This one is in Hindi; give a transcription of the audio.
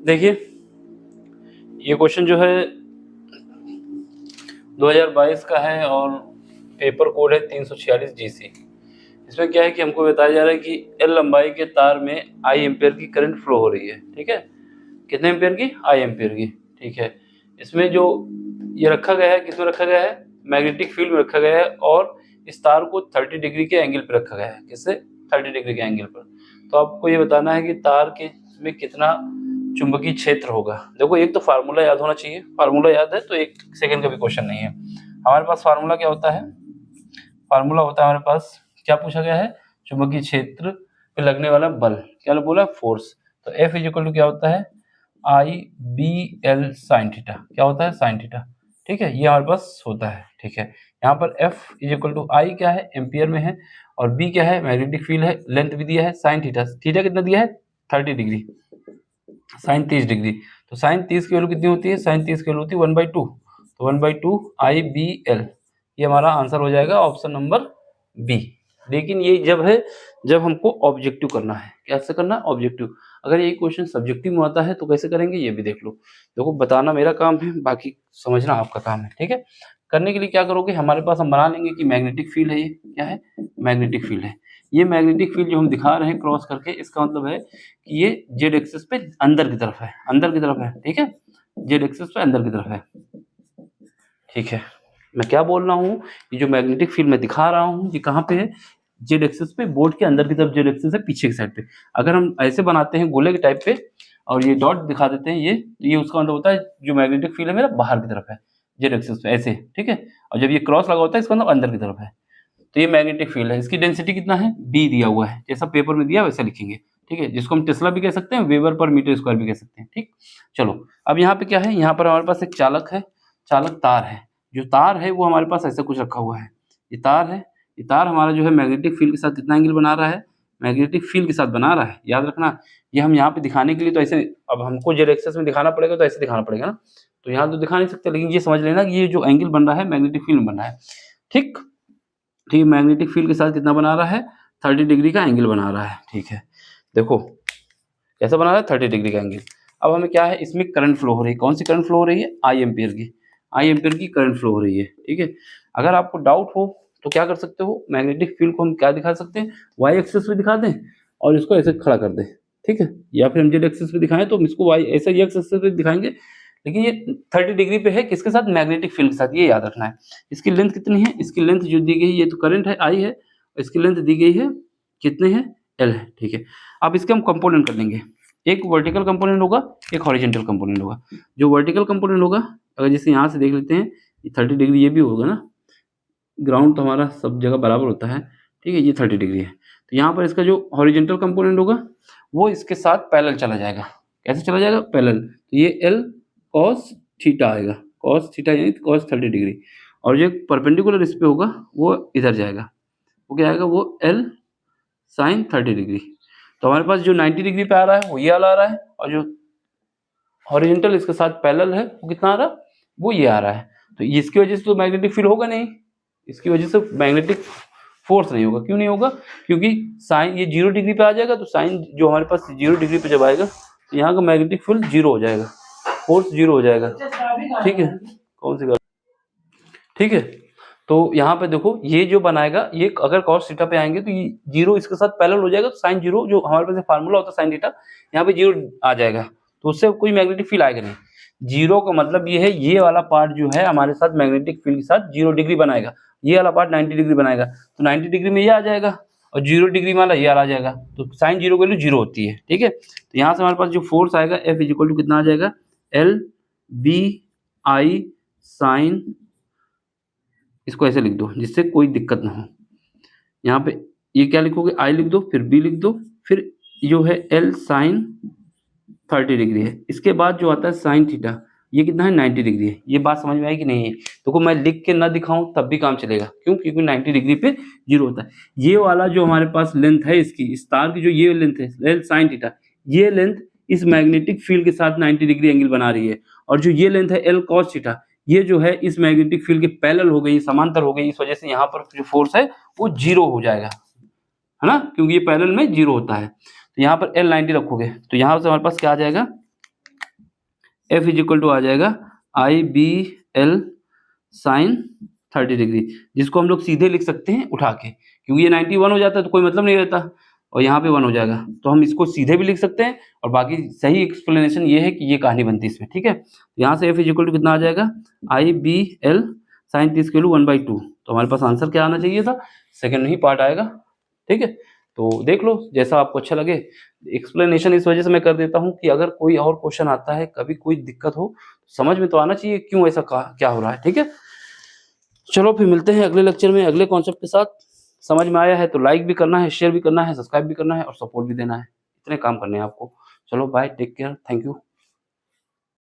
देखिए ये क्वेश्चन जो है 2022 का है और पेपर कोड है 346 GC। इसमें क्या है कि हमको बताया जा रहा है कि L लंबाई के तार में I एम्पेयर की करंट फ्लो हो रही है। ठीक है, कितने एम्पेयर की? I एम्पेयर की। ठीक है, इसमें जो ये रखा गया है, किसमें रखा गया है? मैग्नेटिक फील्ड में रखा गया है और इस तार को 30 डिग्री के एंगल पर रखा गया है। किससे? 30 डिग्री के एंगल पर। तो आपको ये बताना है कि तार के में कितना चुंबकीय क्षेत्र होगा। देखो एक तो फार्मूला याद होना चाहिए, फार्मूला याद है तो 1 सेकंड का भी क्वेश्चन नहीं है। हमारे पास फार्मूला क्या होता है? फार्मूला होता है हमारे पास, क्या पूछा गया है? चुंबकीय क्षेत्र पे लगने वाला बल, क्या बोला? फोर्स। तो F इक्वल टू क्या होता है? IBL sine theta. क्या होता है? Sine theta. ठीक है, ये हमारे पास होता है। ठीक है, यहाँ पर F इक्वल टू I क्या है? एम्पियर में है, और B क्या है? मैग्नेटिक फील्ड है, लेंथ भी दिया है साइन थीटा। थीटा कितना दिया है? 30 डिग्री, साइन 30 डिग्री। तो साइन 30 की वैल्यू कितनी होती है? साइन 30 की वैल्यू होती है 1/2। तो 1/2 IBL, ये हमारा आंसर हो जाएगा ऑप्शन नंबर बी। लेकिन ये जब हमको ऑब्जेक्टिव करना है। कैसे करना है? ऑब्जेक्टिव। अगर ये क्वेश्चन सब्जेक्टिव में आता है तो कैसे करेंगे ये भी देख लो। देखो बताना मेरा काम है, बाकी समझना आपका काम है। ठीक है, करने के लिए क्या करोगे? हमारे पास हम बना लेंगे कि मैग्नेटिक फील्ड है। ये क्या है? मैग्नेटिक फील्ड है। ये मैग्नेटिक फील्ड जो हम दिखा रहे हैं क्रॉस करके, इसका मतलब है कि ये जेड एक्सिस पे अंदर की तरफ है, अंदर की तरफ है। ठीक है, जेड एक्सिस पे अंदर की तरफ है। ठीक है, मैं क्या बोल रहा हूँ? ये जो मैग्नेटिक फील्ड मैं दिखा रहा हूँ ये कहाँ पे है? जेड एक्सिस पे, बोर्ड के अंदर की तरफ जेड एक्सिस है, पीछे की साइड पे। अगर हम ऐसे बनाते हैं गोले के टाइप पे और ये डॉट दिखा देते हैं, ये उसका मतलब होता है जो मैग्नेटिक फील्ड है मेरा बाहर की तरफ है, जेड एक्सिस पे ऐसे। ठीक है, और जब ये क्रॉस लगा होता है इसका मतलब अंदर की तरफ है। तो ये मैग्नेटिक फील्ड है। इसकी डेंसिटी कितना है? B दिया हुआ है, जैसा पेपर में दिया वैसा लिखेंगे। ठीक है, जिसको हम टेस्ला भी कह सकते हैं, वेबर पर मीटर स्क्वायर भी कह सकते हैं। ठीक, चलो अब यहाँ पे क्या है? यहाँ पर हमारे पास एक चालक है, चालक तार है। जो तार है वो हमारे पास ऐसा कुछ रखा हुआ है। ये तार है, ये तार हमारा जो है मैग्नेटिक फील्ड के साथ कितना एंगल बना रहा है? मैग्नेटिक फील्ड के साथ बना रहा है। याद रखना, ये हम यहाँ पे दिखाने के लिए तो ऐसे, अब हमको जेड एक्सिस में दिखाना पड़ेगा तो ऐसे दिखाना पड़ेगा ना, तो यहाँ तो दिखा नहीं सकते, लेकिन ये समझ लेना कि ये जो एंगल बन रहा है मैग्नेटिक फील्ड में बन रहा है। ठीक, ठीक, मैग्नेटिक फील्ड के साथ कितना बना रहा है? 30 डिग्री का एंगल बना रहा है। ठीक है, देखो कैसा बना रहा है? 30 डिग्री का एंगल। अब हमें क्या है? इसमें करंट फ्लो हो रही है। कौन सी करंट फ्लो हो रही है? I एम्पियर की, I एम्पियर की करंट फ्लो हो रही है। ठीक है, अगर आपको डाउट हो तो क्या कर सकते हो? मैग्नेटिक फील्ड को हम क्या दिखा सकते हैं? Y एक्सिस पे दिखा दें और इसको ऐसे खड़ा कर दें। ठीक है, या फिर हम जेड एक्सिस पे दिखाएं तो हम इसको Y ऐसे X एक्सिस पे दिखाएंगे, लेकिन ये 30 डिग्री पे है। किसके साथ? मैग्नेटिक फील्ड के साथ। ये याद रखना है। इसकी लेंथ कितनी है? इसकी लेंथ जो दी गई, ये तो करंट है I है, इसकी लेंथ दी गई है कितने है? L है। ठीक है, अब इसके हम कंपोनेंट कर लेंगे। एक वर्टिकल कंपोनेंट होगा, एक हॉरिजॉन्टल कंपोनेंट होगा। जो वर्टिकल कंपोनेंट होगा, अगर जैसे यहाँ से देख लेते हैं, 30 डिग्री ये भी होगा ना, ग्राउंड तो हमारा सब जगह बराबर होता है। ठीक है, ये 30 डिग्री है। तो यहाँ पर इसका जो हॉरिजॉन्टल कंपोनेंट होगा वो इसके साथ पैरेलल चला जाएगा। कैसे चला जाएगा? पैरेलल। तो ये L cos थीटा आएगा, cos थीटा यानी cos 30 डिग्री, और जो परपेंडिकुलर इस पे होगा वो इधर जाएगा, वो क्या आएगा? वो L sin 30 डिग्री। तो हमारे पास जो 90 डिग्री पे आ रहा है वो ये वाला आ रहा है, और जो हॉरिजॉन्टल इसके साथ पैरेलल है वो कितना आ रहा है? वो ये आ रहा है। तो इसकी वजह से तो मैग्नेटिक फील्ड होगा नहीं, इसकी वजह से मैग्नेटिक फोर्स नहीं होगा। क्यों नहीं होगा? क्योंकि साइन ये 0 डिग्री पे आ जाएगा, तो साइन जो हमारे पास 0 डिग्री पे जब आएगा तो यहाँ का मैग्नेटिक फील्ड 0 हो जाएगा, फोर्स 0 हो जाएगा। ठीक है, कौन सी बात? ठीक है, तो यहाँ पे देखो ये जो बनाएगा, ये अगर cos थीटा पे आएंगे तो ये 0 इसके साथ पैरेलल हो जाएगा, तो साइन 0 जो हमारे पास फार्मूला होता है साइन थीटा, यहाँ पे 0 आ जाएगा, तो उससे कोई मैग्नेटिक फील्ड आएगा नहीं। 0 का मतलब ये है, ये वाला पार्ट जो है हमारे साथ मैग्नेटिक फील्ड के साथ 0 डिग्री बनाएगा, ये वाला पार्ट 90 डिग्री बनाएगा, तो 90 डिग्री में ये आ जाएगा, और 0 डिग्री वाला ये आ जाएगा, तो साइन 0 की वैल्यू 0 होती है। ठीक है, तो यहाँ से हमारे पास जो फोर्स आएगा F इक्वल टू कितना आ जाएगा? L B I साइन, इसको ऐसे लिख दो जिससे कोई दिक्कत ना हो। यहाँ पे ये क्या लिखोगे? I लिख दो, फिर B लिख दो, फिर जो है L साइन 30 डिग्री है। इसके बाद जो आता है साइन थीटा, ये कितना है? 90 डिग्री है। ये बात समझ में आई कि नहीं है? देखो मैं लिख के ना दिखाऊं तब भी काम चलेगा, क्यों? क्योंकि 90 डिग्री पे 0 होता है। ये वाला जो हमारे पास लेंथ है इसकी, इस तार की जो ये लेंथ है L साइन थीटा, ये लेंथ इस मैग्नेटिक फील्ड के साथ 90 डिग्री एंगल बना रही है, और जो ये लेंथ है L cos थीटा, ये जो है इस मैग्नेटिक फील्ड के पैरेलल हो गई, समांतर हो गई, इस वजह से यहाँ पर जो फोर्स है वो 0 हो जाएगा, है ना, क्योंकि ये पैरेलल में 0 होता है। तो यहाँ पर L 90 रखोगे तो यहाँ से हमारे पास क्या आ जाएगा? F इज इक्वल टू आ जाएगा आई बी एल साइन 30 डिग्री, जिसको हम लोग सीधे लिख सकते हैं उठा के, क्योंकि ये 91 हो जाता है तो कोई मतलब नहीं रहता, और यहाँ पे 1 हो जाएगा, तो हम इसको सीधे भी लिख सकते हैं, और बाकी सही एक्सप्लेनेशन ये है कि ये कहानी बनती है इसमें, ठीक है। यहाँ से F इज इक्वल टू कितना आ जाएगा, आई बी एल साइन 30 किलो 1/2, तो हमारे पास आंसर क्या आना चाहिए था, सेकंड ही पार्ट आएगा, ठीक है। तो देख लो जैसा आपको अच्छा लगे। एक्सप्लेनेशन इस वजह से मैं कर देता हूँ कि अगर कोई और क्वेश्चन आता है, कभी कोई दिक्कत हो, समझ में तो आना चाहिए क्यों ऐसा क्या हो रहा है, ठीक है। चलो फिर मिलते हैं अगले लेक्चर में अगले कॉन्सेप्ट के साथ। समझ में आया है तो लाइक भी करना है, शेयर भी करना है, सब्सक्राइब भी करना है और सपोर्ट भी देना है, इतने काम करने हैं आपको। चलो bye, take care, thank you.